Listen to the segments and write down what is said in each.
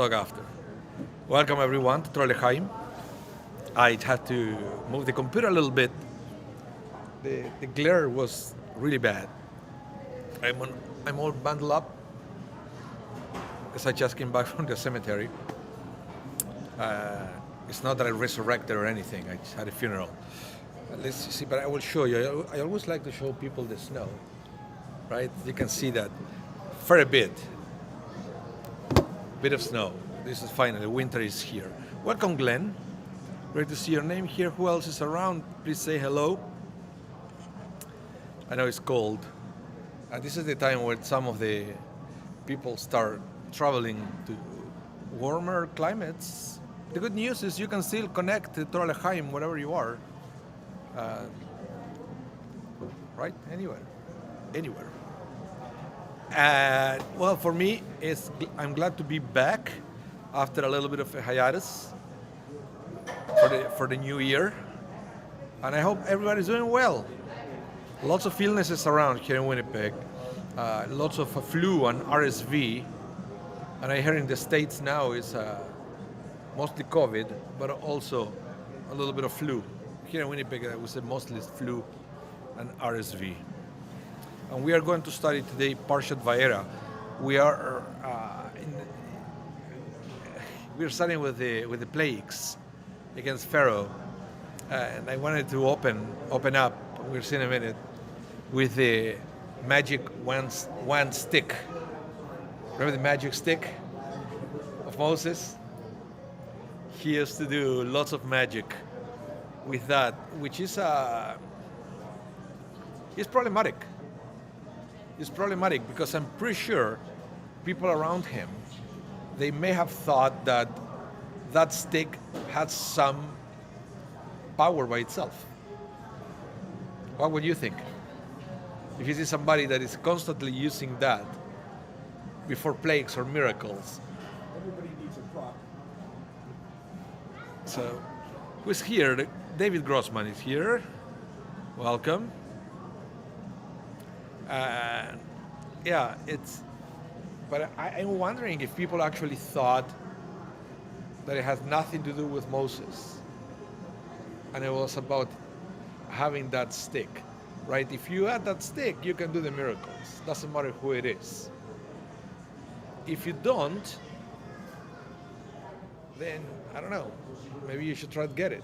talk after. Welcome everyone to Torah. I had to move the computer a little bit. The glare was really bad. I'm all bundled up because I just came back from the cemetery. It's not that I resurrected or anything. I just had a funeral. Let's see, but I will show you. I always like to show people the snow, right? You can see that for a bit of snow. This is finally, winter is here. Welcome, Glenn. Great to see your name here. Who else is around? Please say hello. I know it's cold. And this is the time where some of the people start traveling to warmer climates. The good news is you can still connect to Torah L'chaim wherever you are. Right? Anywhere. Well, for me, I'm glad to be back after a little bit of a hiatus for the new year. And I hope everybody's doing well. Lots of illnesses around here in Winnipeg. Lots of flu and RSV. And I hear in the States now it's mostly COVID, but also a little bit of flu. Here in Winnipeg, I would say mostly flu and RSV. And we are going to study today Parshat Vaera. We are starting with the plagues against Pharaoh, and I wanted to open up. We'll see in a minute with the magic wand stick. Remember the magic stick of Moses? He used to do lots of magic with that, which is problematic. It's problematic because I'm pretty sure people around him, they may have thought that that stick had some power by itself. What would you think? If you see somebody that is constantly using that before plagues or miracles. Everybody needs a prop. So, who's here? David Grossman is here. Welcome. But I'm wondering if people actually thought that it has nothing to do with Moses. And it was about having that stick, right? If you had that stick, you can do the miracles. Doesn't matter who it is. If you don't, then, I don't know, maybe you should try to get it.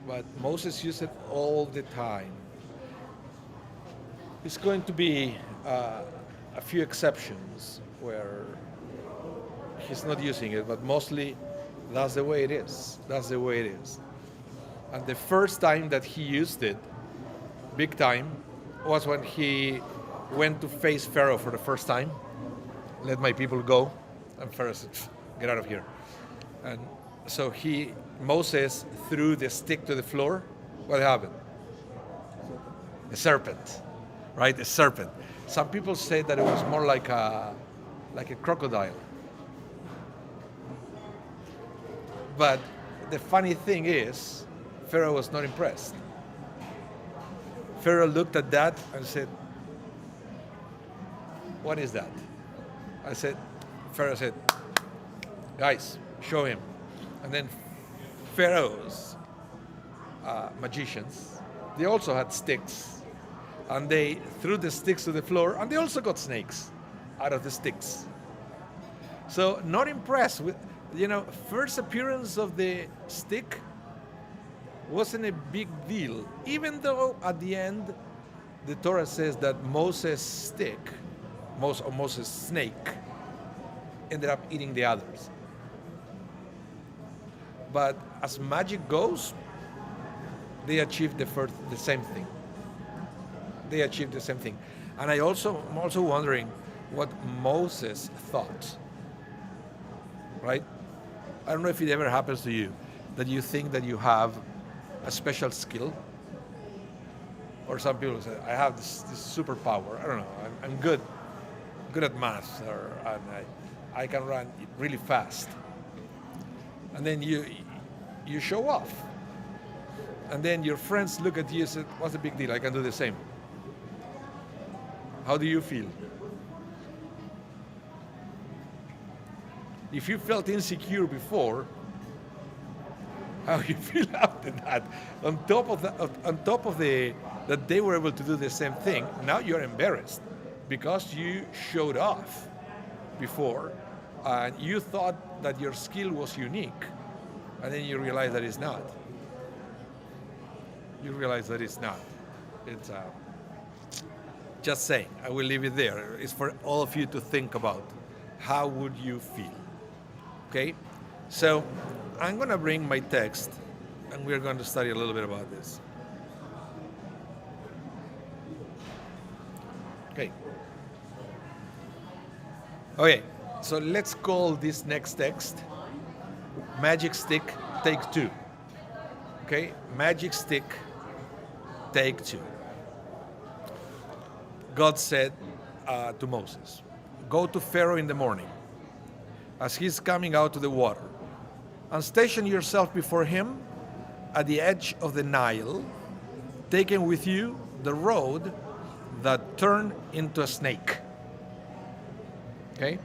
But Moses used it all the time. It's going to be a few exceptions where he's not using it, but mostly that's the way it is. And the first time that he used it, big time, was when he went to face Pharaoh for the first time. Let my people go. And Pharaoh said, get out of here. And so Moses threw the stick to the floor. What happened? A serpent, right? A serpent. Some people say that it was more like a crocodile. But the funny thing is, Pharaoh was not impressed. Pharaoh looked at that and said, what is that? Pharaoh said, guys, show him. And then Pharaoh's magicians, they also had sticks. And they threw the sticks to the floor, and they also got snakes out of the sticks. So not impressed with, first appearance of the stick wasn't a big deal, even though at the end, the Torah says that Moses' snake, ended up eating the others. But as magic goes, they achieved the same thing. And I'm also wondering what Moses thought, right? I don't know if it ever happens to you, that you think that you have a special skill, or some people say, I have this superpower. I don't know, I'm good at math, and I can run really fast. And then you show off. And then your friends look at you and say, what's the big deal? I can do the same. How do you feel? If you felt insecure before, how you feel after that? On top of the that they were able to do the same thing, now you're embarrassed because you showed off before, and you thought that your skill was unique, and then you realize that it's not. You realize that it's not. It's just saying. I will leave it there. It's for all of you to think about. How would you feel? Okay? So I'm going to bring my text, and we're going to study a little bit about this. Okay. Okay, so let's call this next text Magic Stick Take 2. Okay, Magic Stick Take 2. God said to Moses, "Go to Pharaoh in the morning, as he's coming out to the water, and station yourself before him at the edge of the Nile, taking with you the road that turned into a snake." Okay?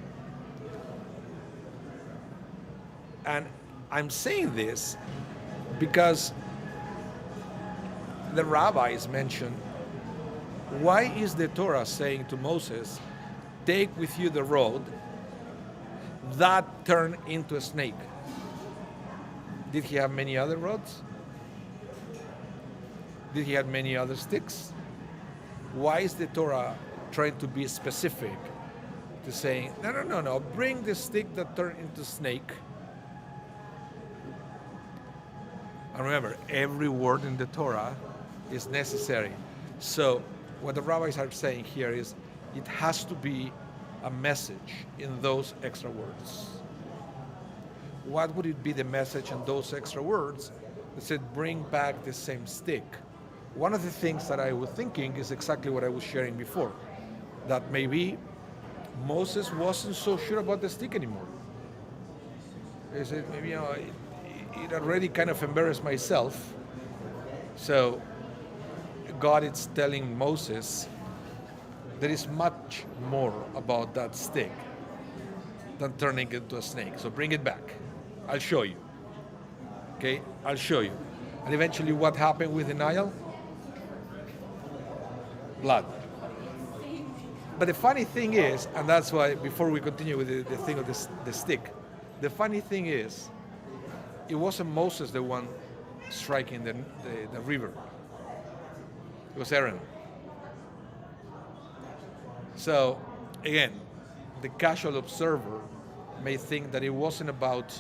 And I'm saying this because the rabbis mentioned, why is the Torah saying to Moses, take with you the road that turned into a snake? Did he have many other roads? Did he have many other sticks? Why is the Torah trying to be specific to saying, no, bring the stick that turned into snake? And remember, every word in the Torah is necessary. So what the rabbis are saying here is it has to be a message in those extra words. What would it be the message in those extra words? It said, bring back the same stick. One of the things that I was thinking is exactly what I was sharing before, that maybe Moses wasn't so sure about the stick anymore. He said, maybe, it already kind of embarrassed myself. So God is telling Moses, there is much more about that stick than turning into a snake. So bring it back. I'll show you. Okay, I'll show you. And eventually what happened with the Nile? Blood. But the funny thing is, and that's why before we continue with the thing of the stick, the funny thing is, it wasn't Moses the one striking the river. It was Aaron. So again, the casual observer may think that it wasn't about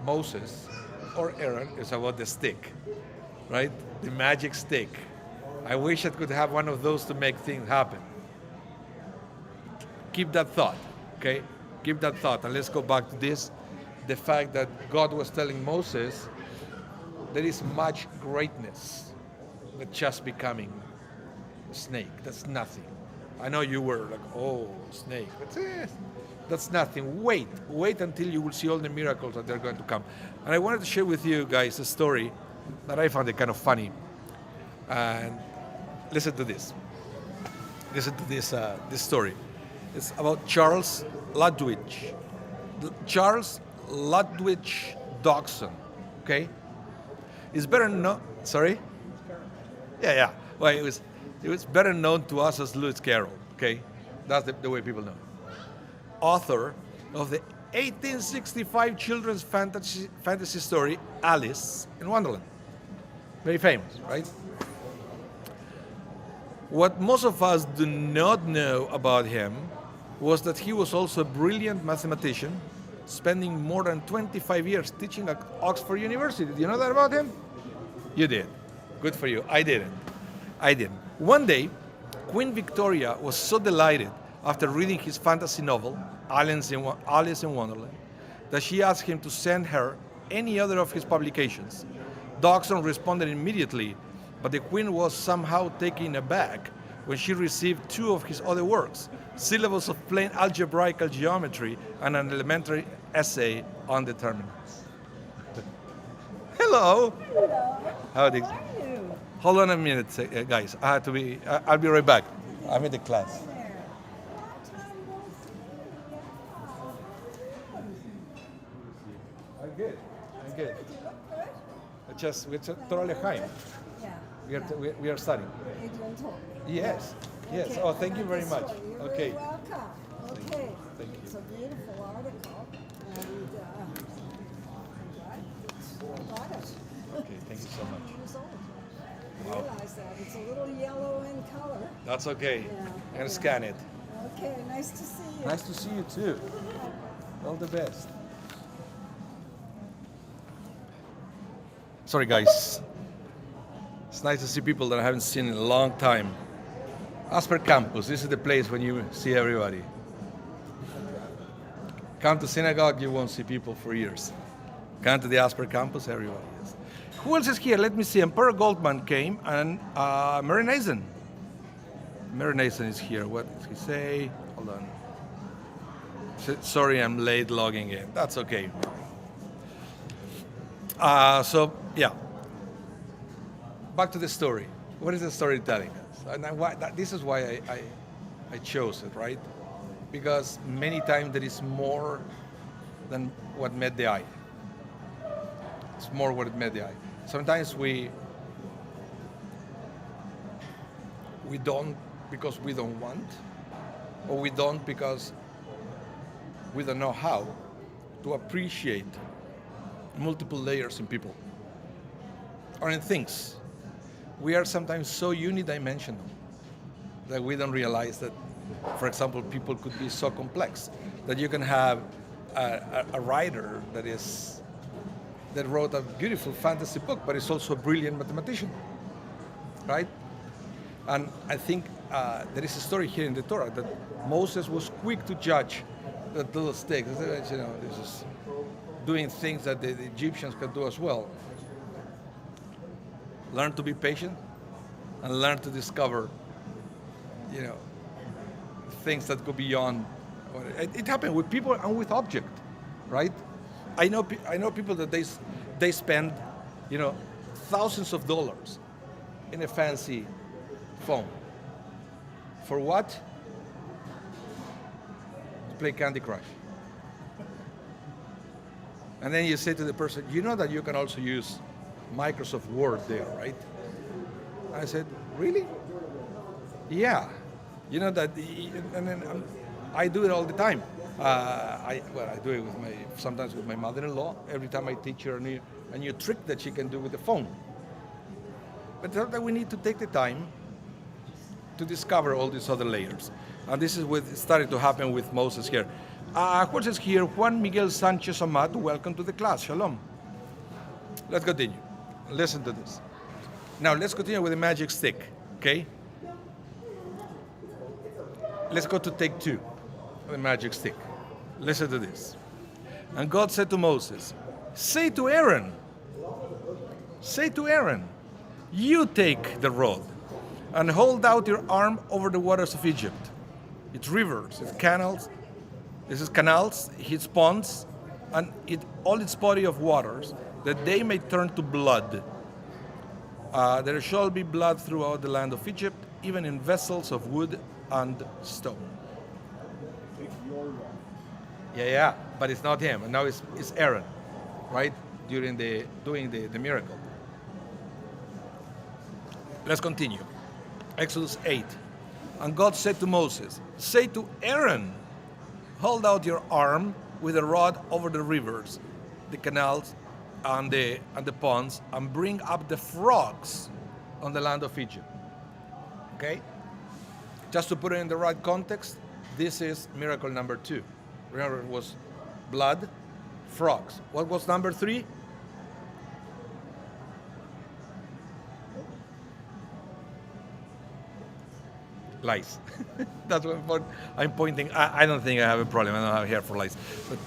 Moses or Aaron, it's about the stick, right? The magic stick. I wish I could have one of those to make things happen. Keep that thought, okay? Keep that thought, and let's go back to this. The fact that God was telling Moses, there is much greatness with just becoming a snake. That's nothing. I know you were like, oh, snake. But that's nothing. Wait until you will see all the miracles that they're going to come. And I wanted to share with you guys a story that I found it kind of funny. And listen to this. Listen to this story. It's about Charles Ludwig. Charles Ludwig Dodgson. Okay? It's better known. Sorry? Yeah. Well, it was better known to us as Lewis Carroll. Okay? That's the way people know. Author of the 1865 children's fantasy story Alice in Wonderland. Very famous, right? What most of us do not know about him was that he was also a brilliant mathematician, spending more than 25 years teaching at Oxford University. Did you know that about him? You did. Good for you. I didn't. One day, Queen Victoria was so delighted after reading his fantasy novel, Alice in Wonderland, that she asked him to send her any other of his publications. Dodgson responded immediately, but the Queen was somehow taken aback when she received two of his other works, syllables of plain algebraical geometry and an elementary essay on determinants. Hello. How are you? Hold on a minute, guys. I'll be right back. I'm in the class. we're Torah L'chaim. Yeah. We are studying. Adrian told me. Yes. Yes. Okay, Oh, thank you I very got much. this for you. You're Okay. very welcome. Okay. Thank you. It's a beautiful article, and I got it. Okay. Thank you so much. 20 years old. I Wow. realize that. It's a little yellow in color. That's okay. Yeah, I'm gonna yeah. scan it. Okay, nice to see you. Nice to see you too. All the best. Sorry, guys. It's nice to see people that I haven't seen in a long time. Asper Campus, this is the place when you see everybody. Come to synagogue, you won't see people for years. Come to the Asper Campus, everybody is. Who else is here? Let me see. Emperor Goldman came, and Mary Nason. Mary Nason is here. What does he say? Hold on. Sorry, I'm late logging in. That's okay. So, yeah. Back to the story. What is the story telling us? And this is why I chose it, right? Because many times there is more than what met the eye. It's more what met the eye. Sometimes we don't because we don't want, or we don't because we don't know how to appreciate multiple layers in people or in things. We are sometimes so unidimensional that we don't realize that, for example, people could be so complex that you can have a writer that wrote a beautiful fantasy book, but is also a brilliant mathematician, right? And I think there is a story here in the Torah that Moses was quick to judge the little sticks. You know, this is doing things that the Egyptians could do as well. Learn to be patient and learn to discover, you know, things that go beyond. It happened with people and with object, right? I know people that they spend, you know, thousands of dollars in a fancy phone. For what? To play Candy Crush. And then you say to the person, you know that you can also use Microsoft Word there, right? I said, really? Yeah. You know that, and then I do it all the time. I do it sometimes with my mother-in-law. Every time I teach her a new trick that she can do with the phone. But sometimes we need to take the time to discover all these other layers. And this is what started to happen with Moses here. Who else is here? Juan Miguel Sanchez Amat, welcome to the class. Shalom. Let's continue. Listen to this. Now let's continue with the magic stick, okay? Let's go to take 2, the magic stick. Listen to this. And God said to Moses, say to Aaron, you take the rod and hold out your arm over the waters of Egypt, its rivers, its canals, its ponds, and all its body of waters, that they may turn to blood. There shall be blood throughout the land of Egypt, even in vessels of wood and stone. Yeah, but it's not him. And now it's Aaron, right? Doing the miracle. Let's continue. Exodus 8. And God said to Moses, say to Aaron, hold out your arm with a rod over the rivers, the canals, and the ponds, and bring up the frogs on the land of Egypt. Okay? Just to put it in the right context, this is miracle number 2. Remember, it was blood, frogs. What was number 3? Lice. That's what I'm pointing. I don't think I have a problem. I don't have hair for lice. But,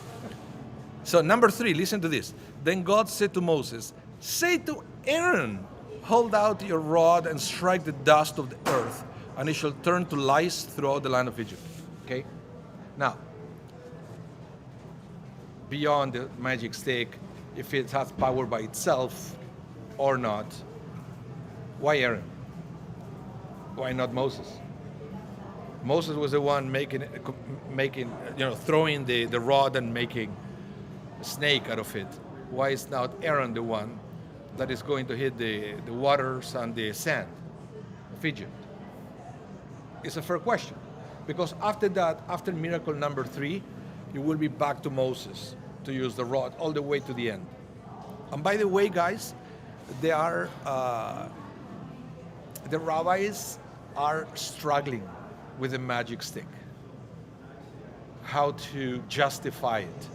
so number 3, listen to this. Then God said to Moses, say to Aaron, hold out your rod and strike the dust of the earth, and it shall turn to lice throughout the land of Egypt. Okay? Now, beyond the magic stick, if it has power by itself or not, why Aaron? Why not Moses? Moses was the one throwing the rod and making a snake out of it. Why is not Aaron the one that is going to hit the waters and the sand of Egypt? It's a fair question. Because after that, after miracle number 3, you will be back to Moses to use the rod all the way to the end. And by the way, guys, they are the rabbis are struggling with the magic stick. How to justify it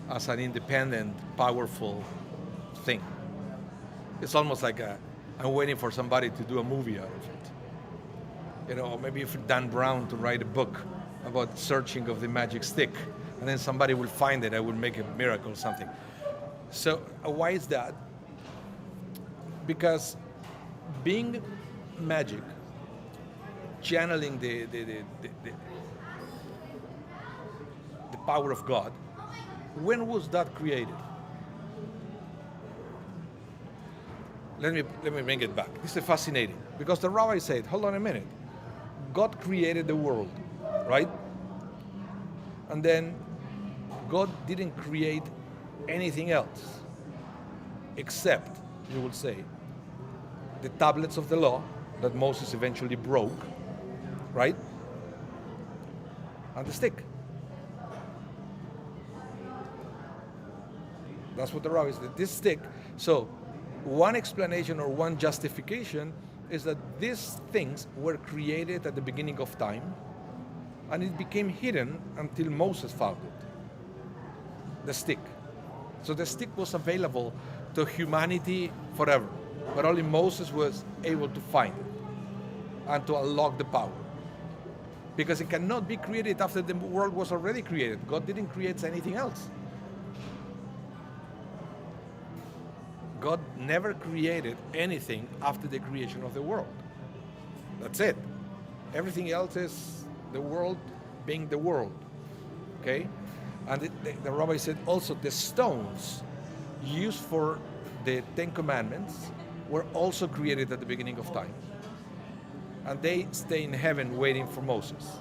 as an independent, powerful thing. It's almost like I'm waiting for somebody to do a movie out of it. You know, maybe if Dan Brown to write a book about searching of the magic stick, and then somebody will find it, I will make a miracle or something. So why is that? Because being magic, channeling the power of God, when was that created? Let me bring it back. This is fascinating because the rabbi said, hold on a minute. God created the world, right? And then God didn't create anything else except, you would say, the tablets of the law that Moses eventually broke, right? And the stick. That's what the rabbi said. This stick. So one explanation or one justification is that these things were created at the beginning of time and it became hidden until Moses found it. The stick. So the stick was available to humanity forever, but only Moses was able to find it and to unlock the power. Because it cannot be created after the world was already created. God didn't create anything else. God never created anything after the creation of the world. That's it. Everything else is the world being the world. Okay? And the rabbi said also the stones used for the 10 Commandments were also created at the beginning of time. And they stay in heaven waiting for Moses.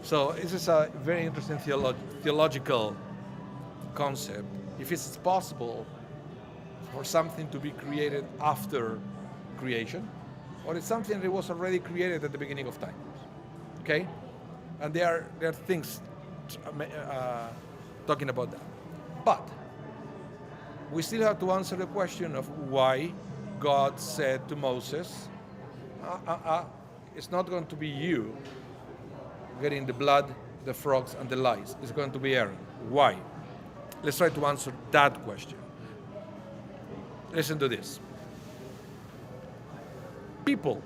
So this is a very interesting theological concept. If it's possible for something to be created after creation, or it's something that was already created at the beginning of time. Okay? And there are things talking about that. But we still have to answer the question of why God said to Moses, it's not going to be you getting the blood, the frogs, and the lice. It's going to be Aaron. Why? Let's try to answer that question. Listen to this. People,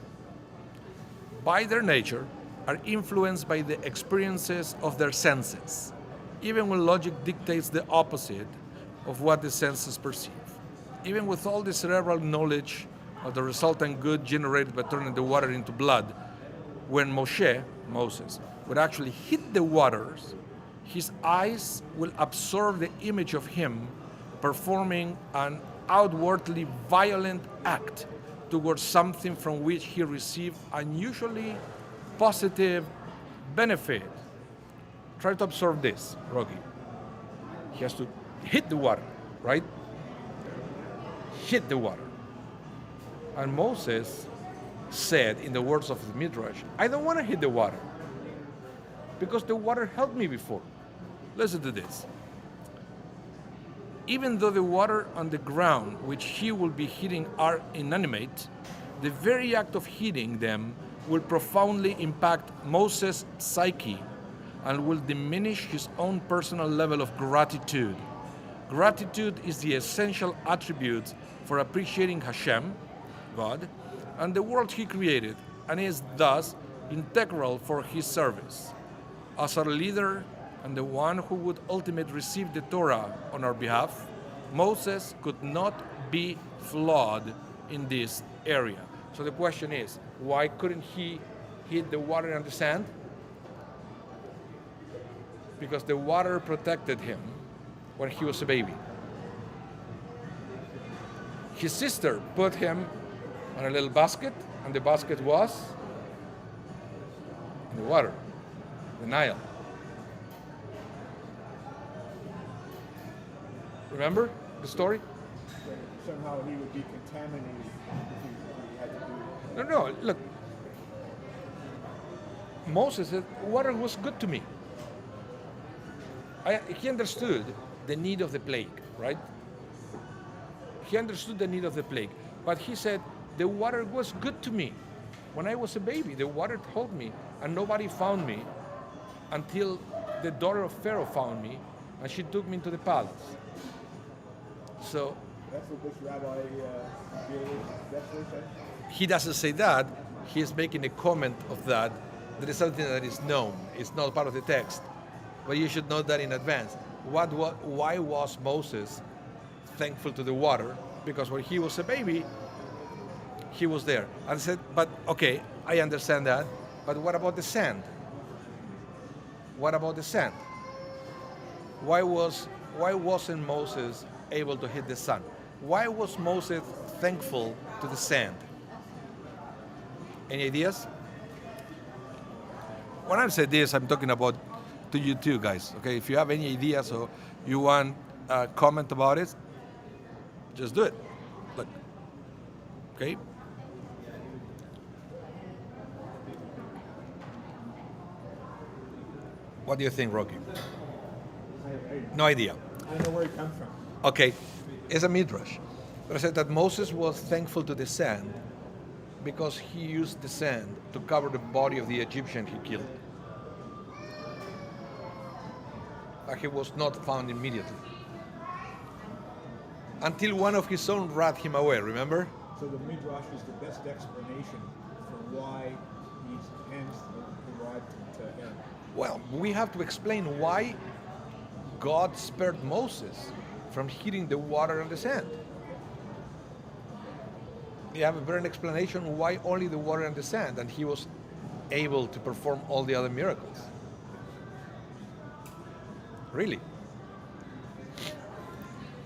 by their nature, are influenced by the experiences of their senses, even when logic dictates the opposite of what the senses perceive. Even with all the cerebral knowledge of the resultant good generated by turning the water into blood, when Moses, would actually hit the waters, his eyes will absorb the image of him performing an outwardly violent act towards something from which he received unusually positive benefit. Try to absorb this, Rocky. He has to hit the water, right? Hit the water. And Moses said, in the words of the Midrash, I don't want to hit the water because the water helped me before. Listen to this. Even though the water on the ground which he will be hitting are inanimate, the very act of hitting them will profoundly impact Moses' psyche and will diminish his own personal level of gratitude. Gratitude is the essential attribute for appreciating Hashem, God, and the world he created, and is thus integral for his service. As our leader and the one who would ultimately receive the Torah on our behalf, Moses could not be flawed in this area. So the question is, why couldn't he hit the water and the sand? Because the water protected him when he was a baby. His sister put him on a little basket, and the basket was in the water, the Nile. Remember the story? that somehow he would be contaminated if he had to do it. No, look. Moses said, water was good to me. He understood the need of the plague, right? He understood the need of the plague. But he said, the water was good to me. When I was a baby, the water helped me, and nobody found me until the daughter of Pharaoh found me, and she took me into the palace. So That's what this rabbi gave. That's what he said. he doesn't say that. He is making a comment of that. There is something that is known. It's not part of the text, but you should know that in advance. Why was Moses thankful to the water? Because when he was a baby, he was there. And said, but okay, I understand that. But what about the sand? What about the sand? Why wasn't Moses able to hit the sun? Why was Moses thankful to the sand? Any ideas? When I say this, I'm talking about to you too, guys. Okay, if you have any ideas or you want a comment about it, just do it. Look, okay. What do you think, Rocky? No idea. I know where he comes from. Okay, it's a midrash. But I said that Moses was thankful to the sand because he used the sand to cover the body of the Egyptian he killed. But he was not found immediately. Until one of his own ran him away, remember? So the midrash is the best explanation for why these hands arrived to Aaron. Well, we have to explain why God spared Moses from hitting the water and the sand. We have a better explanation why only the water and the sand, and he was able to perform all the other miracles. Really.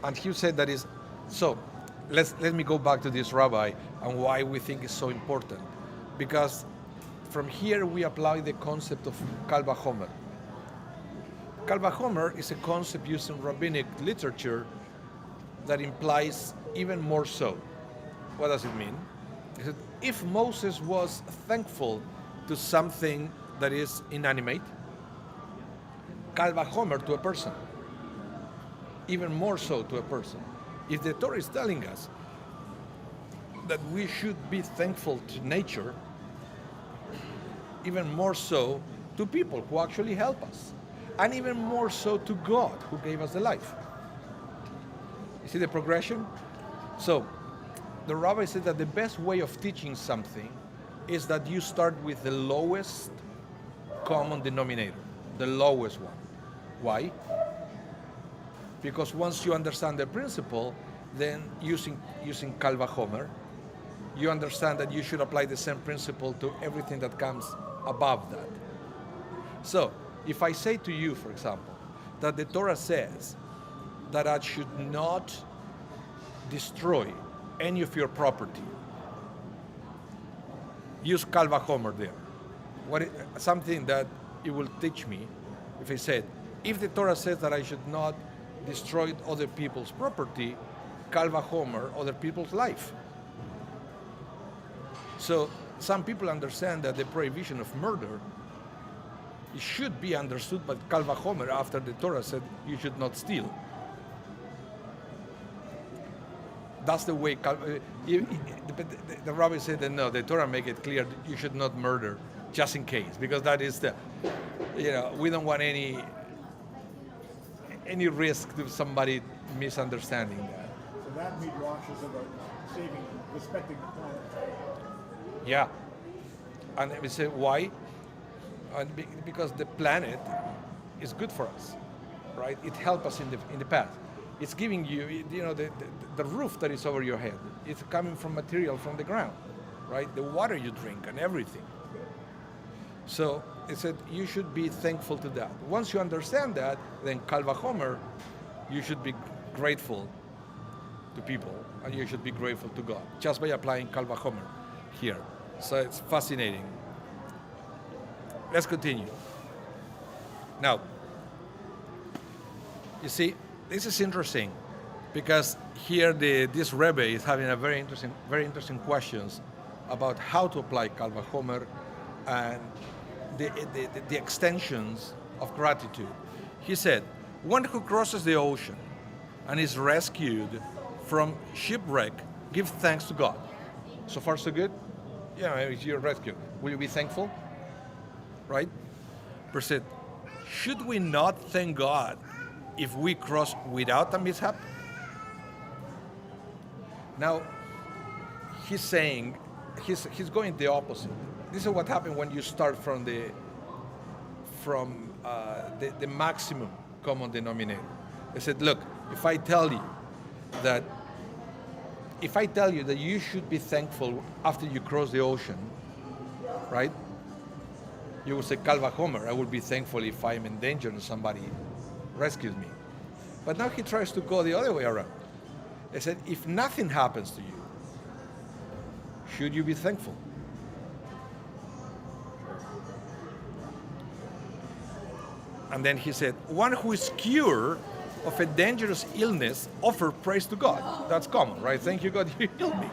And he said that is so. Let me go back to this rabbi and why we think it's so important. Because from here we apply the concept of Kal Vachomer. Kal Vachomer is a concept used in rabbinic literature that implies even more so. What does it mean? It said, if Moses was thankful to something that is inanimate, Kal Vachomer to a person, even more so to a person. If the Torah is telling us that we should be thankful to nature, even more so to people who actually help us, and even more so to God who gave us the life. You see the progression? So the rabbi said that the best way of teaching something is that you start with the lowest common denominator, the lowest one. Why? Because once you understand the principle, then using Kal Vachomer, you understand that you should apply the same principle to everything that comes above that. So, if I say to you, for example, that the Torah says that I should not destroy any of your property, use Kal Vachomer there. Something that it will teach me, if I said, if the Torah says that I should not destroy other people's property, Kal Vachomer, other people's life. So some people understand that the prohibition of murder, it should be understood by Kal Vachomer after the Torah said you should not steal. That's the way the rabbi said that no, the Torah make it clear that you should not murder just in case, because that is we don't want any risk to somebody misunderstanding that. So that midrash is about respecting the planet. Yeah. And we say why? Because the planet is good for us, right? It helps us in the past. It's giving you, the roof that is over your head. It's coming from material from the ground, right? The water you drink and everything. So it said you should be thankful to that. Once you understand that, then Kal Vachomer, you should be grateful to people and you should be grateful to God just by applying Kal Vachomer here. So it's fascinating. Let's continue. Now, you see, this is interesting because here this Rebbe is having a very interesting questions about how to apply Kal Vachomer and the extensions of gratitude. He said, one who crosses the ocean and is rescued from shipwreck, give thanks to God. So far, so good? Yeah, if you're rescued, will you be thankful? Right? Percent. Should we not thank God if we cross without a mishap? Now, he's saying, he's going the opposite. This is what happened when you start from the maximum common denominator. He said, look, if I tell you that you should be thankful after you cross the ocean, right? You will say, Kal Vachomer, I will be thankful if I'm in danger and somebody rescues me. But now he tries to go the other way around. He said, if nothing happens to you, should you be thankful? And then he said, one who is cured of a dangerous illness, offer praise to God. That's common, right? Thank you, God, you healed me.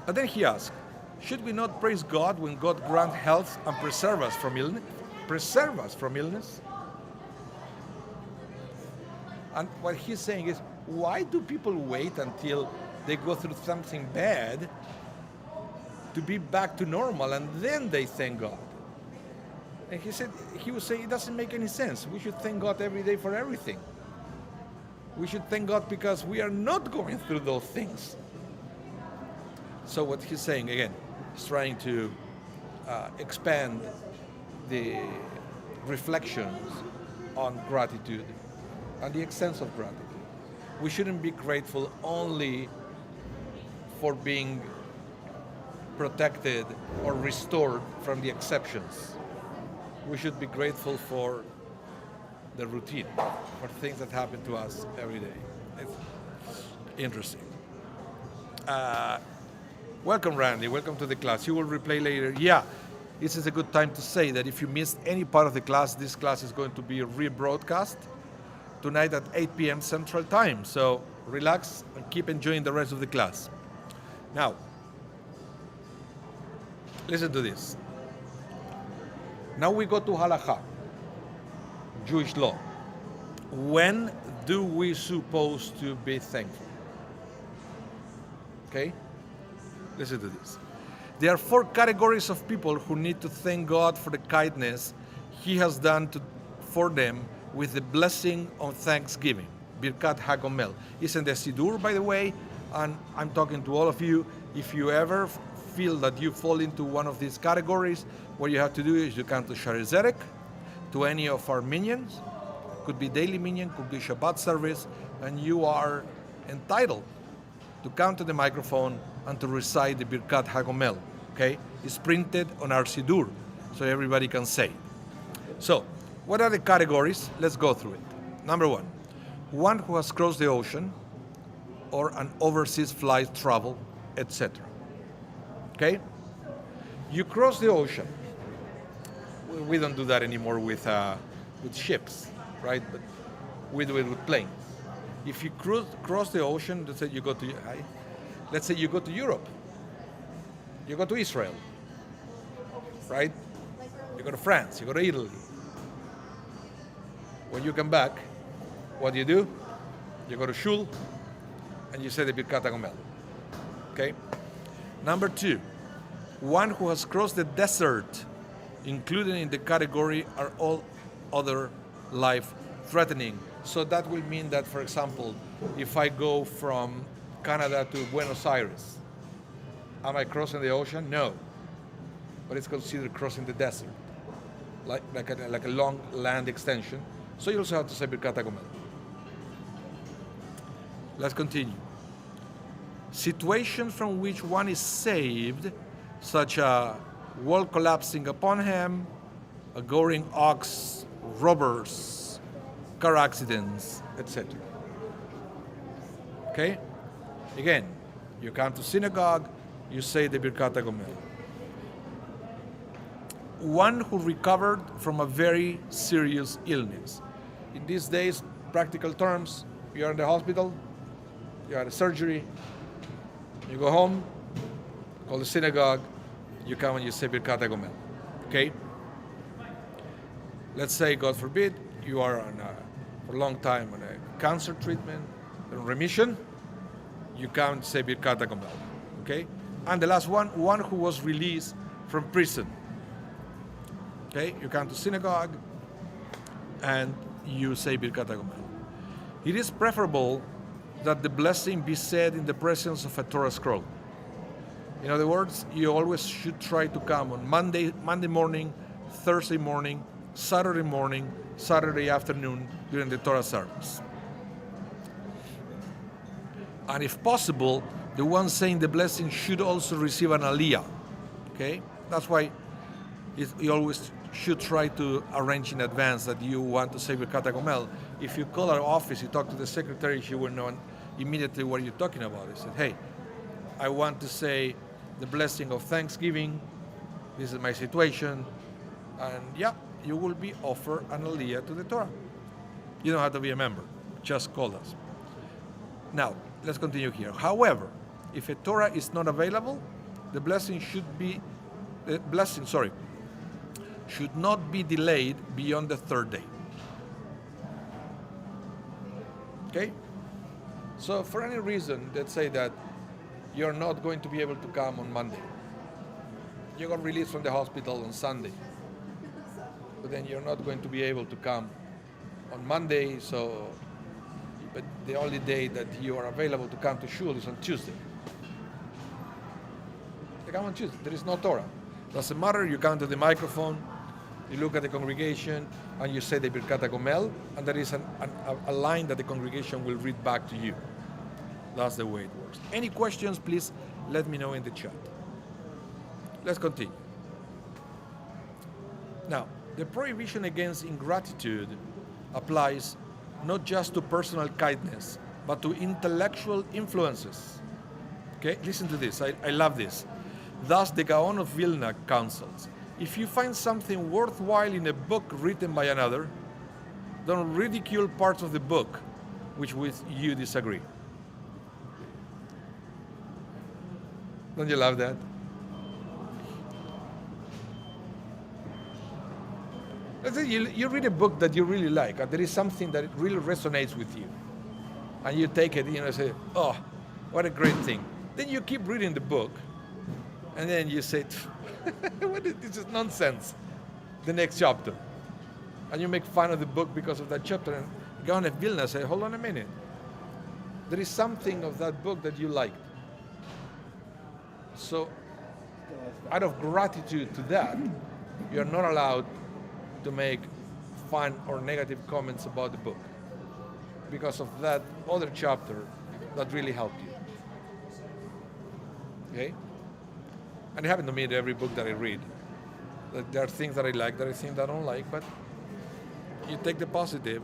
And then he asked, should we not praise God when God grants health and preserve us from illness? Preserve us from illness? And what he's saying is, why do people wait until they go through something bad to be back to normal and then they thank God? And he was saying it doesn't make any sense. We should thank God every day for everything. We should thank God because we are not going through those things. So what he's saying, again, he's trying to expand the reflections on gratitude and the extent of gratitude. We shouldn't be grateful only for being protected or restored from the exceptions. We should be grateful for the routine, for things that happen to us every day. It's interesting. Welcome, Randy. Welcome to the class. You will replay later. Yeah, this is a good time to say that if you missed any part of the class, this class is going to be rebroadcast tonight at 8 p.m. Central Time. So relax and keep enjoying the rest of the class. Now, listen to this. Now we go to halakha, Jewish law. When do we supposed to be thankful? Okay? Listen to this. There are 4 categories of people who need to thank God for the kindness He has done for them with the blessing of thanksgiving. Birkat HaGomel. It's in the Siddur, by the way, and I'm talking to all of you. If you ever feel that you fall into one of these categories, what you have to do is you come to Shari Zedek, to any of our minions, could be daily minion, could be Shabbat service, and you are entitled to come to the microphone and to recite the Birkat HaGomel, okay? It's printed on our Siddur, so everybody can say. So, what are the categories? Let's go through it. Number 1, one who has crossed the ocean or an overseas flight travel, etc. Okay? You cross the ocean. We don't do that anymore with ships, right? But we do it with planes. If you cross the ocean, let's say you go to Europe, you go to Israel, right? You go to France, you go to Italy. When you come back, what do? You go to Shul, and you say the Birkat HaGomel. Okay? Number 2, one who has crossed the desert, included in the category are all other life-threatening. So that will mean that, for example, if I go from Canada to Buenos Aires, am I crossing the ocean? No. But it's considered crossing the desert, like a long land extension. So you also have to say Birkat HaGomel. Let's continue. Situations from which one is saved, such a wall collapsing upon him, a goring ox, robbers, car accidents, etc. Okay? Again, you come to synagogue, you say the Birkat HaGomel. One who recovered from a very serious illness. In these days, practical terms, you're in the hospital, you had a surgery, you go home, call the synagogue, you come and you say Birkat HaGomel. Okay? Let's say, God forbid, you are on for a long time on a cancer treatment, in remission, you come and say Birkat HaGomel. Okay? And the last one who was released from prison. Okay? You come to synagogue and you say Birkat HaGomel. It is preferable that the blessing be said in the presence of a Torah scroll. In other words, you always should try to come on Monday morning, Thursday morning, Saturday morning, Saturday afternoon during the Torah service. And if possible, the one saying the blessing should also receive an aliyah. Okay? That's why you always should try to arrange in advance that you want to say Birkat HaGomel. If you call our office, you talk to the secretary, she will know immediately what you're talking about. He said, hey, I want to say the blessing of Thanksgiving. This is my situation. And yeah, you will be offered an aliyah to the Torah. You don't have to be a member. Just call us. Now, let's continue here. However, if a Torah is not available, the blessing should not be delayed beyond the third day. Okay? So for any reason, let's say that you're not going to be able to come on Monday. You got released from the hospital on Sunday. But then you're not going to be able to come on Monday, but the only day that you are available to come to shul is on Tuesday. You come on Tuesday, there is no Torah. Doesn't matter, you come to the microphone, you look at the congregation, and you say the Birkat HaGomel, and there is a line that the congregation will read back to you. That's the way it works. Any questions, please let me know in the chat. Let's continue. Now, the prohibition against ingratitude applies not just to personal kindness, but to intellectual influences. Okay, listen to this, I love this. Thus, the Gaon of Vilna counsels, if you find something worthwhile in a book written by another, don't ridicule parts of the book which with you disagree. Don't you love that? Let's say you read a book that you really like, and there is something that really resonates with you, and you take it, say, oh, what a great thing. Then you keep reading the book, and then you say, this is nonsense, the next chapter. And you make fun of the book because of that chapter, and Gaon of Vilna say, hold on a minute. There is something of that book that you liked. So, out of gratitude to that, you're not allowed to make fun or negative comments about the book because of that other chapter that really helped you. Okay? And it happened to me in every book that I read. That there are things that I like, there are things that I don't like, but you take the positive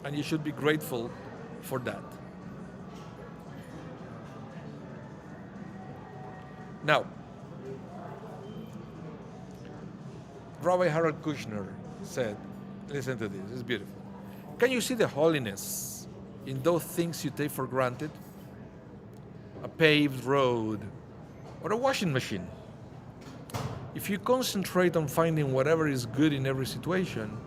and you should be grateful for that. Now, Rabbi Harold Kushner said, listen to this, it's beautiful. Can you see the holiness in those things you take for granted? A paved road or a washing machine. If you concentrate on finding whatever is good in every situation,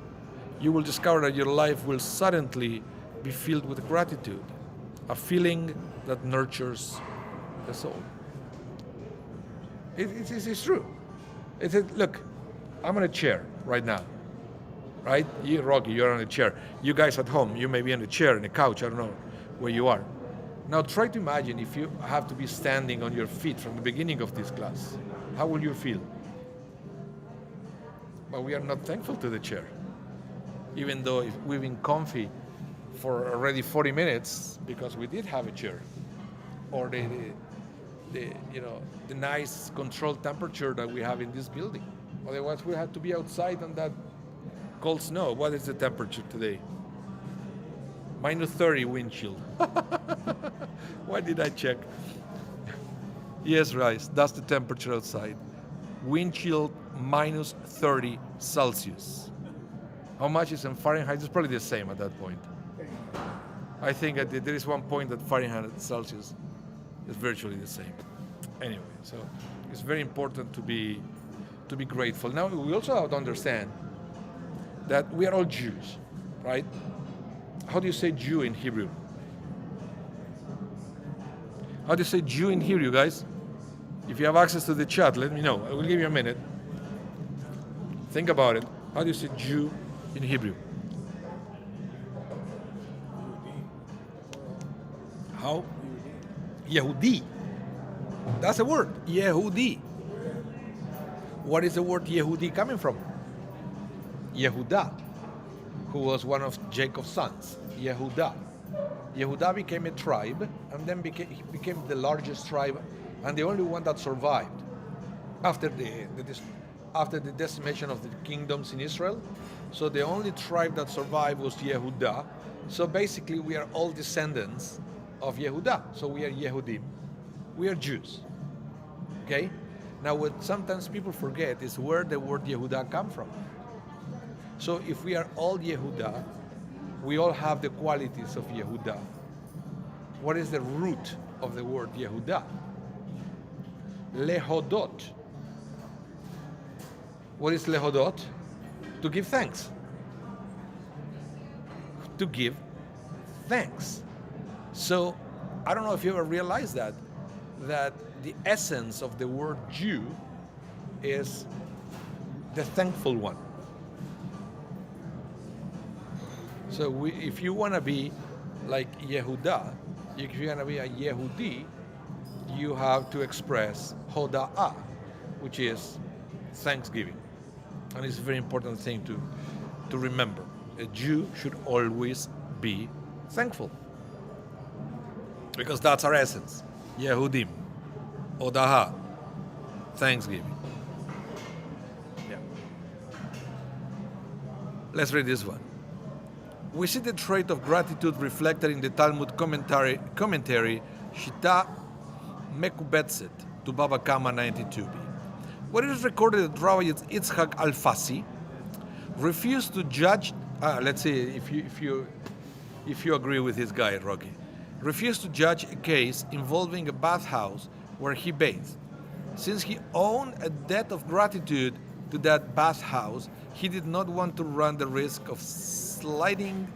you will discover that your life will suddenly be filled with gratitude, a feeling that nurtures the soul. It's true. Look, I'm on a chair right now, right? You, Rocky, you're on a chair. You guys at home, you may be on a chair, on a couch, I don't know where you are. Now try to imagine if you have to be standing on your feet from the beginning of this class. How will you feel? But we are not thankful to the chair. Even though if we've been comfy for already 40 minutes because we did have a chair. Or the nice controlled temperature that we have in this building. Otherwise, we had to be outside on that cold snow. What is the temperature today? -30 wind chill. Why did I check? Yes, Rice, that's the temperature outside. Wind chill -30 Celsius. How much is in Fahrenheit? It's probably the same at that point. I think that there is one point that Fahrenheit and Celsius is virtually the same. Anyway, so it's very important to be grateful. Now we also have to understand that we are all Jews, right? How do you say Jew in Hebrew? How do you say Jew in Hebrew, guys? If you have access to the chat, let me know. I will give you a minute. Think about it. How do you say Jew in Hebrew? How? Yehudi. That's a word. Yehudi. What is the word Yehudi coming from? Yehuda, who was one of Jacob's sons. Yehuda. Yehuda became a tribe and then became the largest tribe and the only one that survived after the decimation of the kingdoms in Israel. So the only tribe that survived was Yehuda. So basically we are all descendants of Yehuda. So we are Yehudim. We are Jews. Okay? Now what sometimes people forget is where the word Yehuda comes from. So if we are all Yehuda, we all have the qualities of Yehuda. What is the root of the word Yehuda? Lehodot. What is lehodot? To give thanks. To give thanks. So I don't know if you ever realized that the essence of the word Jew is the thankful one. So if you want to be like Yehuda, if you want to be a Yehudi, you have to express Hoda'ah, which is thanksgiving. And it's a very important thing to remember. A Jew should always be thankful. Because that's our essence. Yehudim. Hoda'ah. Thanksgiving. Yeah. Let's read this one. We see the trait of gratitude reflected in the Talmud commentary Shita Mekubetzet to Baba Kama 92b, where it is recorded that Rabbi Yitzhak Alfasi refused to judge. Let's see if you agree with this guy, Rocky. Refused to judge a case involving a bathhouse where he bathed. Since he owned a debt of gratitude to that bathhouse, he did not want to run the risk of sliding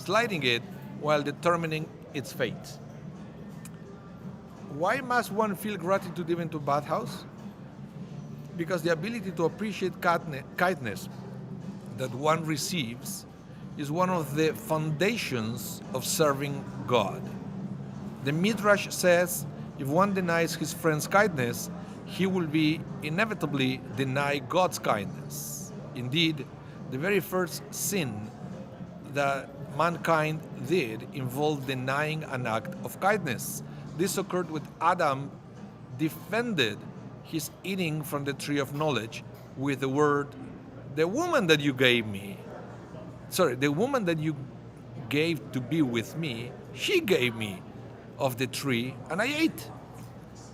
it while determining its fate. Why must one feel gratitude even to bathhouse? Because the ability to appreciate kindness that one receives is one of the foundations of serving God. The Midrash says, if one denies his friend's kindness, he will be inevitably deny God's kindness. Indeed, the very first sin that mankind did involved denying an act of kindness. This occurred when Adam defended his eating from the tree of knowledge with the word, the woman that you gave to be with me, she gave me of the tree and I ate.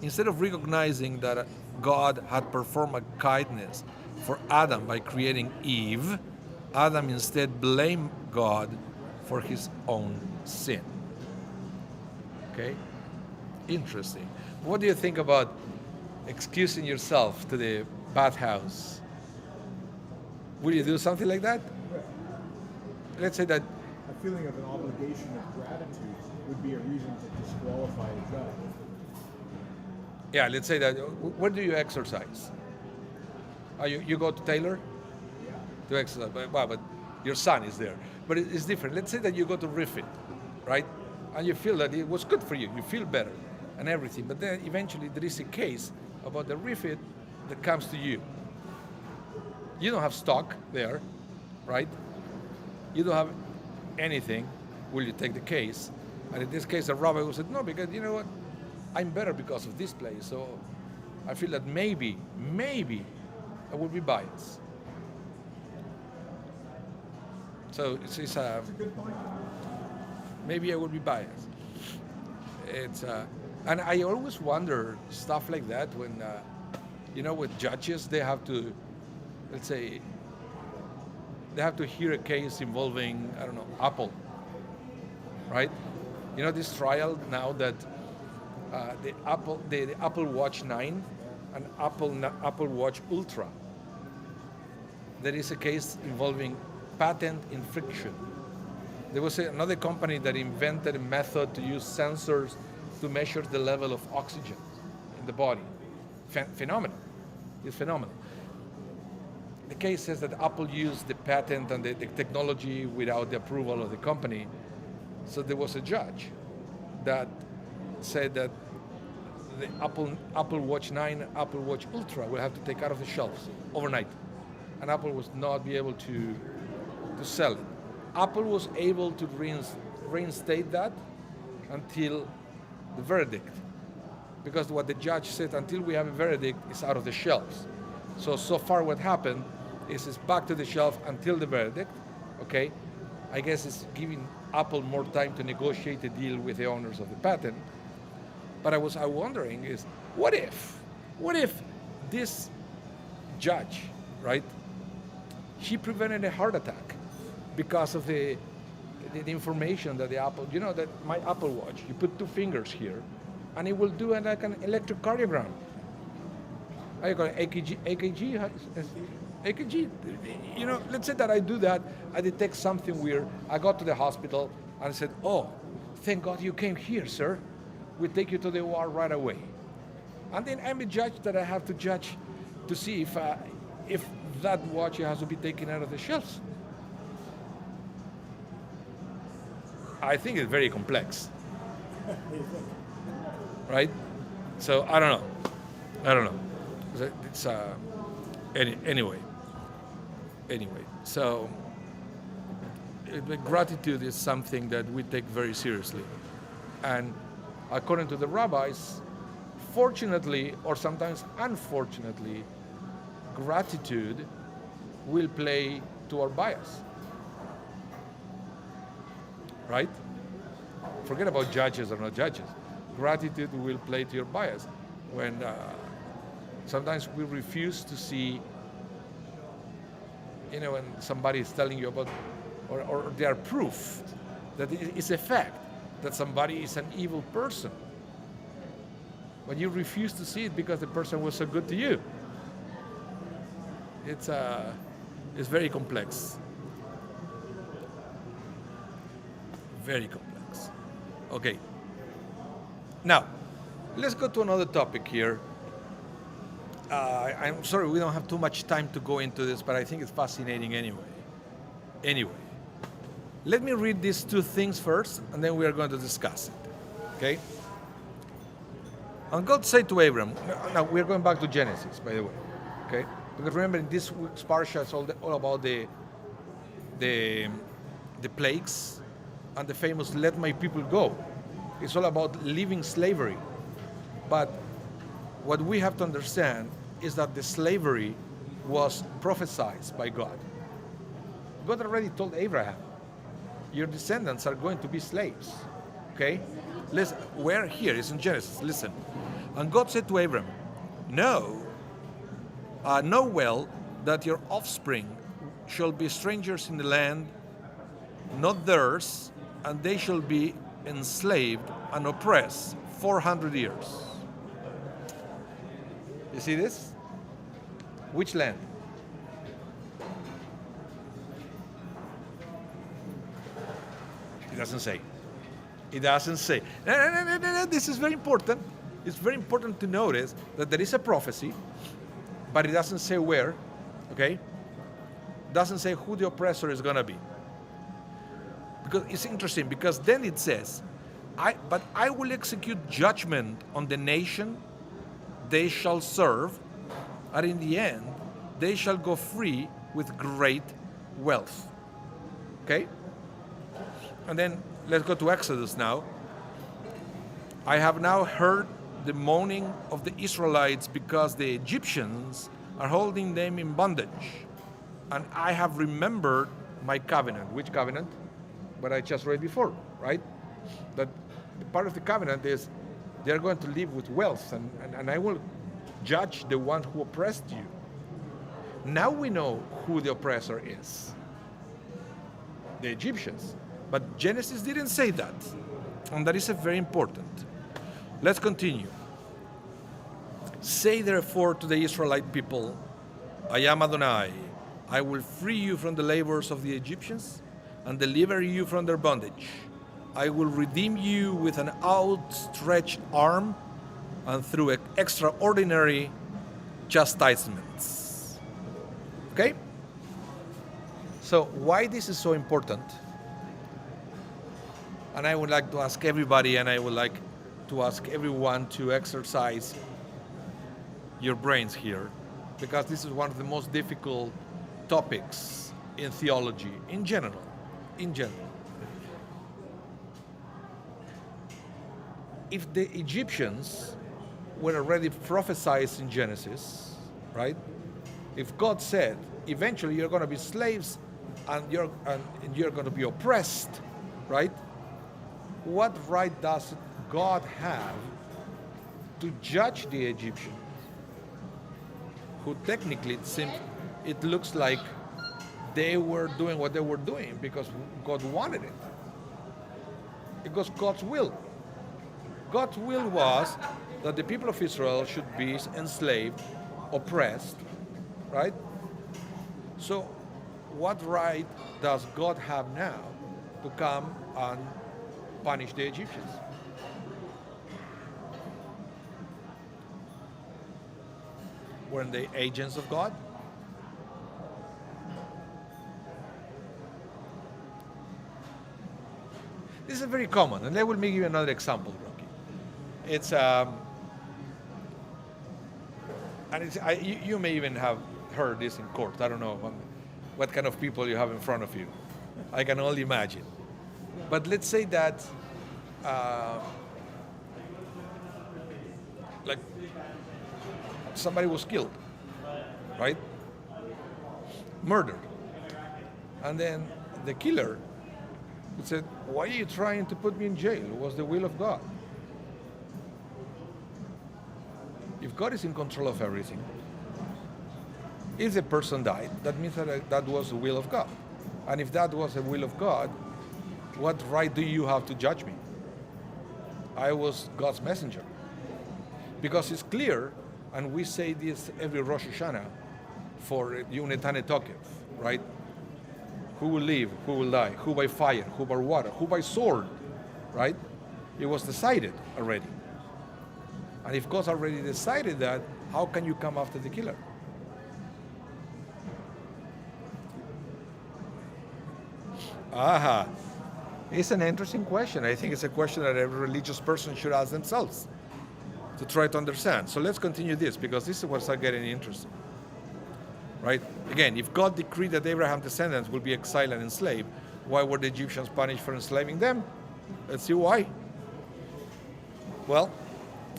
Instead of recognizing that God had performed a kindness for Adam by creating Eve, Adam instead blamed God for his own sin. Okay? Interesting. What do you think about excusing yourself to the bathhouse? Will you do something like that? Let's say that A feeling of an obligation of gratitude would be a reason to disqualify a judge. yeah, let's say that, where do you exercise? You go to Taylor to exercise, but your son is there. But it's different. Let's say that you go to Refit, right? And you feel that it was good for you. You feel better and everything. But then eventually there is a case about the Refit that comes to you. You don't have stock there, right? You don't have anything. Will you take the case? And in this case, the rabbi will say, no, because you know what? I'm better because of this place. So I feel that maybe I will be biased. So it's That's a good point. maybe I will be biased. It's and I always wonder stuff like that when with judges they have to, let's say, they have to hear a case involving, I don't know, Apple, right? You know this trial now that the Apple Watch 9 and Apple Watch Ultra. There is a case involving patent infringement. There was another company that invented a method to use sensors to measure the level of oxygen in the body. Phenomenal. It's phenomenal. The case says that Apple used the patent and the technology without the approval of the company. So there was a judge that said that the Apple Watch 9, Apple Watch Ultra will have to take out of the shelves overnight. And Apple was not be able to sell it. Apple was able to reinstate that until the verdict. Because what the judge said, until we have a verdict, it's out of the shelves. So far what happened is it's back to the shelf until the verdict, okay? I guess it's giving Apple more time to negotiate a deal with the owners of the patent. But I was wondering is, what if this judge, right, she prevented a heart attack because of the information that the Apple, you know that my Apple Watch, you put 2 fingers here, and it will do like an electrocardiogram. I call it AKG. You know, let's say that I do that, I detect something weird. I got to the hospital and I said, "Oh, thank God you came here, sir. We'll take you to the OR right away." And then I'm a judge that I have to judge to see if that watch has to be taken out of the shelves. I think it's very complex, right? So I don't know. It's anyway. So gratitude is something that we take very seriously, and according to the rabbis, fortunately or sometimes unfortunately, gratitude will play to our bias. Right? Forget about judges or not judges. Gratitude will play to your bias. When sometimes we refuse to see, you know, when somebody is telling you about, or they are proof that it's a fact that somebody is an evil person. But you refuse to see it because the person was so good to you. It's very complex. Very complex. Okay. Now, let's go to another topic here. I'm sorry we don't have too much time to go into this, but I think it's fascinating anyway. Let me read these 2 things first, and then we are going to discuss it. Okay? And God said to Abram, now we're going back to Genesis, by the way. Okay? Because remember, in this week's parsha is all about the plagues and the famous "let my people go." It's all about leaving slavery. But what we have to understand is that the slavery was prophesied by God. God already told Abraham, your descendants are going to be slaves. Okay? Listen, we're here, it's in Genesis, listen. And God said to Abram, know well that your offspring shall be strangers in the land, not theirs, and they shall be enslaved and oppressed 400 years. You see this? Which land? It doesn't say. It doesn't say. No, this is very important. It's very important to notice that there is a prophecy, but it doesn't say where, okay? Doesn't say who the oppressor is going to be. Because it's interesting, because then it says, but I will execute judgment on the nation they shall serve, and in the end, they shall go free with great wealth. Okay? And then let's go to Exodus now. I have now heard the moaning of the Israelites because the Egyptians are holding them in bondage. And I have remembered my covenant. Which covenant? What I just read before, right? That part of the covenant is they're going to live with wealth, and I will judge the one who oppressed you. Now we know who the oppressor is. The Egyptians. But Genesis didn't say that. And that is a very important. Let's continue. Say therefore to the Israelite people, I am Adonai. I will free you from the labors of the Egyptians and deliver you from their bondage. I will redeem you with an outstretched arm and through extraordinary chastisements. Okay? So why this is so important? And I would like to ask everybody, and I would like to ask everyone to exercise your brains here, because this is one of the most difficult topics in theology in general. If the Egyptians were already prophesied in Genesis, right? If God said, eventually you're going to be slaves and you're going to be oppressed, right? What right does God have to judge the Egyptians, who technically it looks like they were doing what they were doing because God wanted it? Because God's will. God's will was that the people of Israel should be enslaved, oppressed, right? So what right does God have now to come and punish the Egyptians? Weren't they agents of God? This is very common, and let me give you another example, Rocky. It's you may even have heard this in court. I don't know what kind of people you have in front of you. I can only imagine. But let's say that, like, somebody was killed, right? Murdered. And then the killer said, why are you trying to put me in jail? It was the will of God. If God is in control of everything, if the person died, that means that was the will of God. And if that was the will of God, what right do you have to judge me? I was God's messenger. Because it's clear, and we say this every Rosh Hashanah for Yunetane Tokef, right? Who will live, who will die, who by fire, who by water, who by sword, right? It was decided already. And if God's already decided that, how can you come after the killer? Aha. It's an interesting question. I think it's a question that every religious person should ask themselves to try to understand. So let's continue this, because this is what's getting interesting. Right? Again, if God decreed that Abraham's descendants will be exiled and enslaved, why were the Egyptians punished for enslaving them? Let's see why. Well,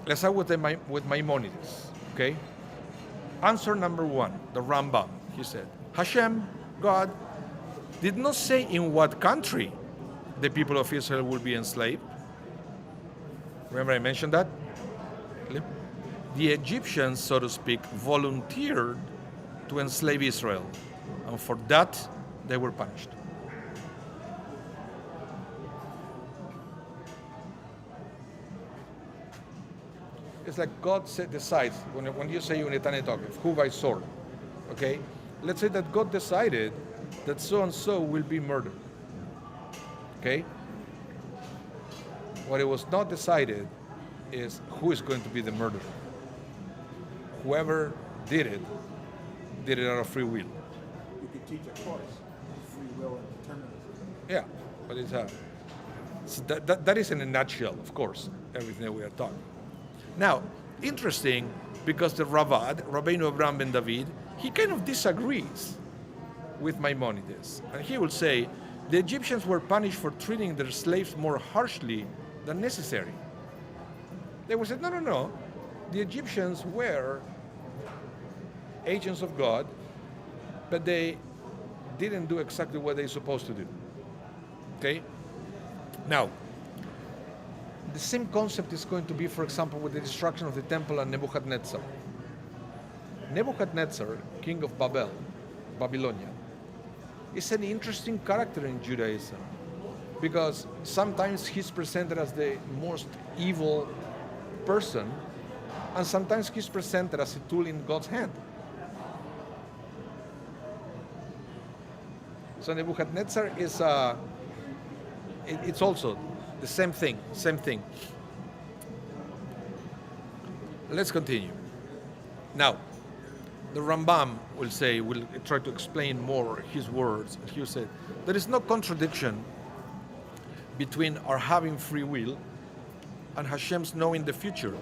let's start with Maimonides, okay? Answer number one, the Rambam, he said, Hashem, God, did not say in what country the people of Israel will be enslaved. Remember I mentioned that? The Egyptians, so to speak, volunteered to enslave Israel, and for that they were punished. It's like God decides, when you say Yunetane Tokef, who by sword, okay? Let's say that God decided that so-and-so will be murdered, okay? What it was not decided is who is going to be the murderer. Whoever did it out of free will. You could teach a course, free will and determinism. Yeah, but it's so that is in a nutshell, of course, everything that we are talking. Now, interesting, because the Ravad, Rabbeinu Abraham ben David, he kind of disagrees with Maimonides. And he will say, the Egyptians were punished for treating their slaves more harshly than necessary. They would say, no. The Egyptians were agents of God, but they didn't do exactly what they're supposed to do. Okay? Now, the same concept is going to be, for example, with the destruction of the temple and Nebuchadnezzar. Nebuchadnezzar, king of Babylonia, is an interesting character in Judaism. because sometimes he's presented as the most evil person, and sometimes he's presented as a tool in God's hand. So Nebuchadnezzar is it's also the same thing, Let's continue. Now, the Rambam will try to explain more his words. He will say, there is no contradiction between our having free will and Hashem's knowing the future,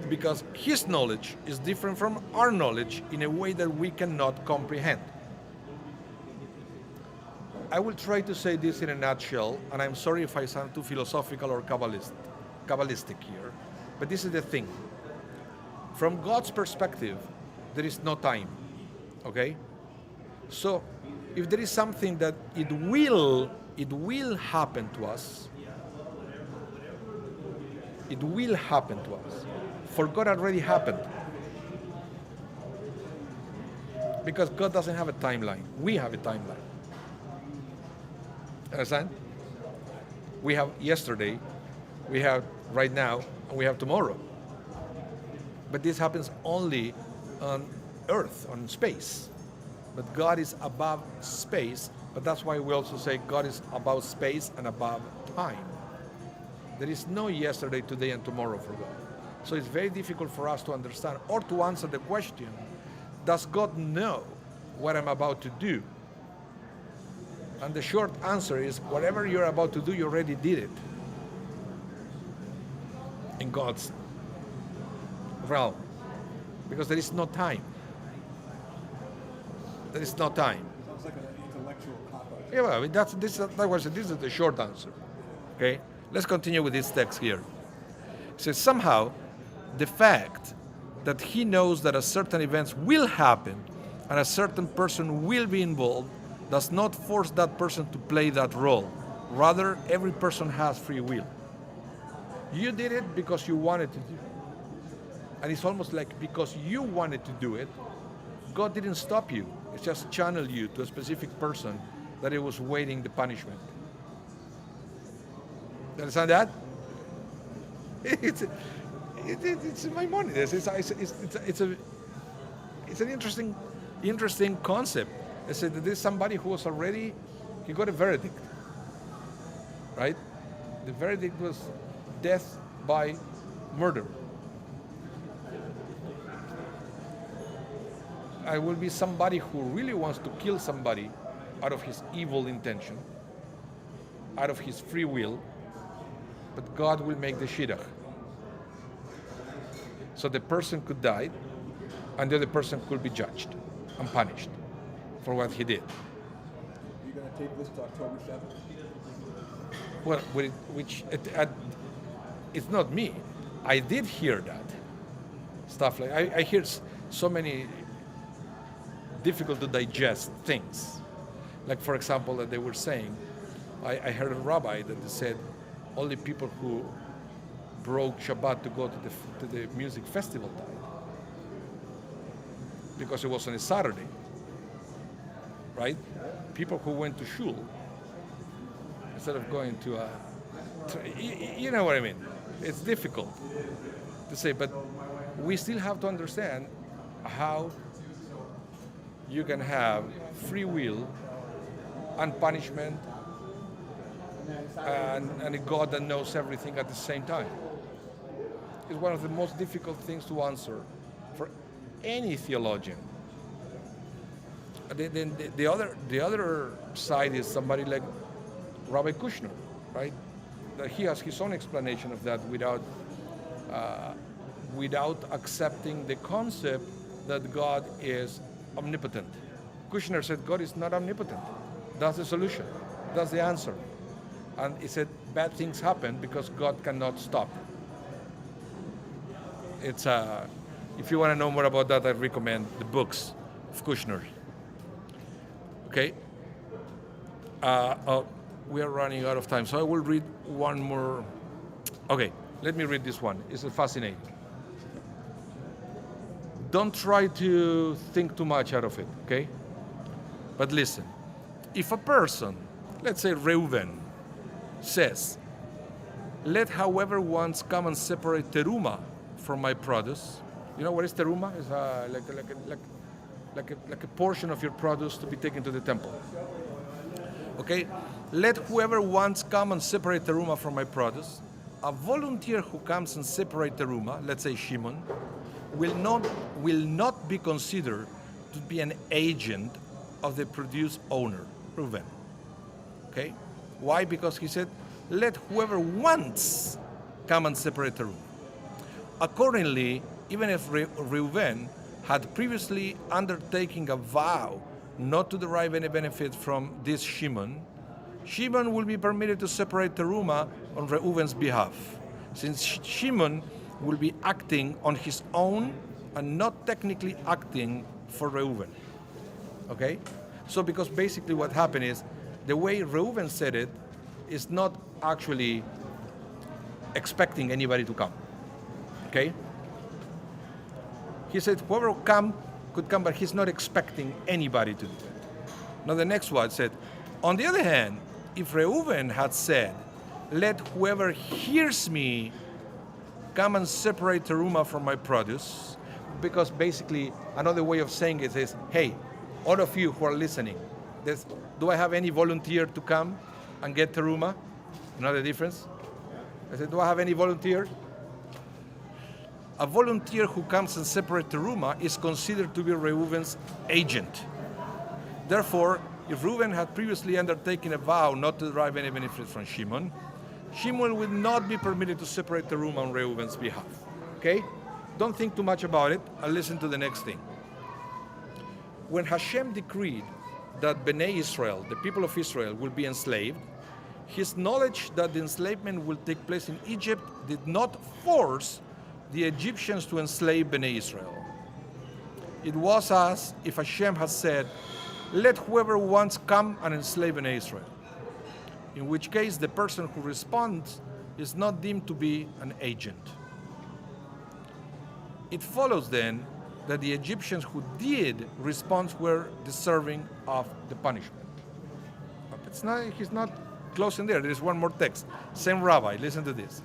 because his knowledge is different from our knowledge in a way that we cannot comprehend. I will try to say this in a nutshell, and I'm sorry if I sound too philosophical or Kabbalistic here, but this is the thing. From God's perspective, there is no time, okay? So, if there is something that it will happen to us, it will happen to us. For God already happened. Because God doesn't have a timeline. We have a timeline. Understand? We have yesterday, we have right now, and we have tomorrow. But this happens only on Earth, on space. But God is above space, but that's why we also say God is above space and above time. There is no yesterday, today, and tomorrow for God. So it's very difficult for us to understand or to answer the question, does God know what I'm about to do? And the short answer is, whatever you're about to do, you already did it in God's realm, because there is no time. There is no time. Sounds like an intellectual cop-out. Yeah, well, this is the short answer. Okay, let's continue with this text here. It says, somehow, the fact that he knows that a certain events will happen and a certain person will be involved does not force that person to play that role. Rather, every person has free will. You did it because you wanted to do it. And it's almost like because you wanted to do it, God didn't stop you. It just channeled you to a specific person that it was waiting the punishment. You understand that? It's Maimonides. It's an interesting concept. I said that there's somebody who was already, he got a verdict, right? The verdict was death by murder. I will be somebody who really wants to kill somebody out of his evil intention, out of his free will, but God will make the shidduch. So the person could die, and the other person could be judged and punished for what he did. Are you going to take this to October 7th? Well, it's not me. I did hear that stuff. Like I hear so many difficult to digest things. Like, for example, that they were saying, I heard a rabbi that said only people who broke Shabbat to go to the music festival died, because it was on a Saturday, right? People who went to shul instead of going to a, you know what I mean? It's difficult to say, but we still have to understand how you can have free will and punishment and a God that knows everything at the same time. It's one of the most difficult things to answer for any theologian. Then the other side is somebody like Rabbi Kushner, right? That he has his own explanation of that without accepting the concept that God is omnipotent. Kushner said God is not omnipotent. That's the solution. That's the answer. And he said bad things happen because God cannot stop. It's if you want to know more about that, I recommend the books of Kushner. Okay. We are running out of time, so I will read one more. Okay, let me read this one. It's fascinating. Don't try to think too much out of it, okay? But listen, if a person let's say Reuven says, let however wants come and separate teruma from my produce. You know what is teruma? It's like a portion of your produce to be taken to the temple. Okay? Let whoever wants come and separate teruma from my produce. A volunteer who comes and separate teruma, let's say Shimon, will not be considered to be an agent of the produce owner, Reuven. Okay? Why? Because he said, let whoever wants come and separate teruma. Accordingly, even if Reuven had previously undertaken a vow not to derive any benefit from this Shimon, Shimon will be permitted to separate teruma on Reuven's behalf, since Shimon will be acting on his own and not technically acting for Reuven. Okay? So because basically what happened is, the way Reuven said it is not actually expecting anybody to come. Okay? He said whoever could come, but he's not expecting anybody to do it. Now the next one said, on the other hand, if Reuven had said, let whoever hears me come and separate teruma from my produce, because basically another way of saying it is, hey, all of you who are listening, do I have any volunteer to come and get teruma? You know the difference? I said, do I have any volunteer? A volunteer who comes and separates teruma is considered to be Reuven's agent. Therefore, if Reuven had previously undertaken a vow not to derive any benefit from Shimon, Shimon will not be permitted to separate teruma on Reuven's behalf. Okay? Don't think too much about it, and listen to the next thing. When Hashem decreed that Bnei Israel, the people of Israel, will be enslaved, his knowledge that the enslavement will take place in Egypt did not force the Egyptians to enslave Bnei Israel. It was as if Hashem had said, let whoever wants come and enslave Bnei Israel, in which case the person who responds is not deemed to be an agent. It follows then that the Egyptians who did respond were deserving of the punishment. But he's not closing there. There is one more text. Same rabbi, listen to this.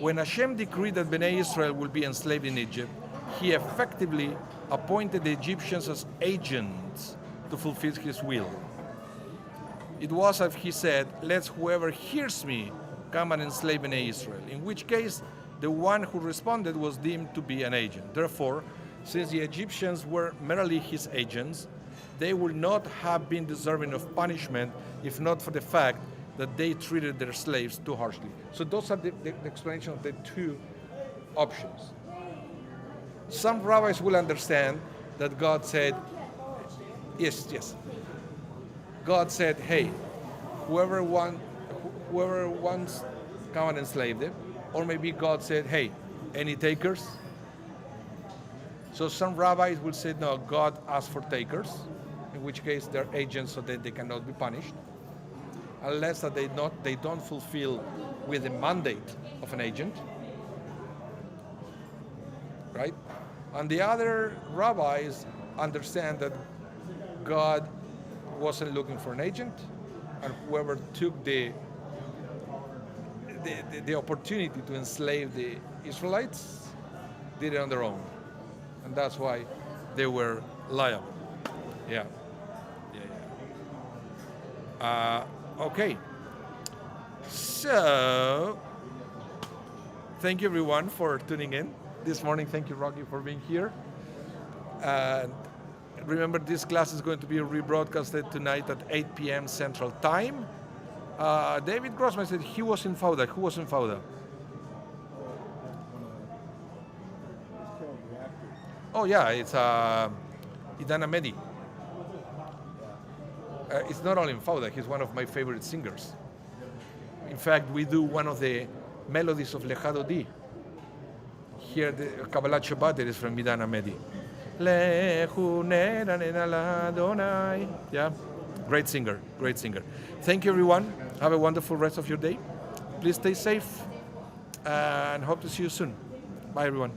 When Hashem decreed that Bnei Israel will be enslaved in Egypt, he effectively appointed the Egyptians as agents to fulfill his will. It was as he said, let whoever hears me come and enslave Bnei Israel, in which case the one who responded was deemed to be an agent. Therefore, since the Egyptians were merely his agents, they would not have been deserving of punishment if not for the fact that they treated their slaves too harshly. So those are the explanation of the two options. Some rabbis will understand that God said, yes. God said, hey, whoever wants, come and enslave them. Or maybe God said, hey, any takers? So some rabbis will say, no, God asked for takers, in which case they're agents so that they cannot be punished, unless that they don't fulfill with the mandate of an agent, right? And the other rabbis understand that God wasn't looking for an agent, and whoever took the opportunity to enslave the Israelites did it on their own, and that's why they were liable. Yeah. Okay. So, thank you everyone for tuning in this morning. Thank you, Rocky, for being here. Remember, this class is going to be rebroadcasted tonight at 8 p.m. Central Time. David Grossman said he was in Fauda. Who was in Fauda? Oh yeah, it's Idana Mehdi. It's not only in Fauda, he's one of my favorite singers. In fact, we do one of the melodies of Lechado D. Here, the Kabbalat Shabbat is from Idana Mehdi. Yeah, great singer. Thank you, everyone. Have a wonderful rest of your day. Please stay safe and hope to see you soon. Bye, everyone.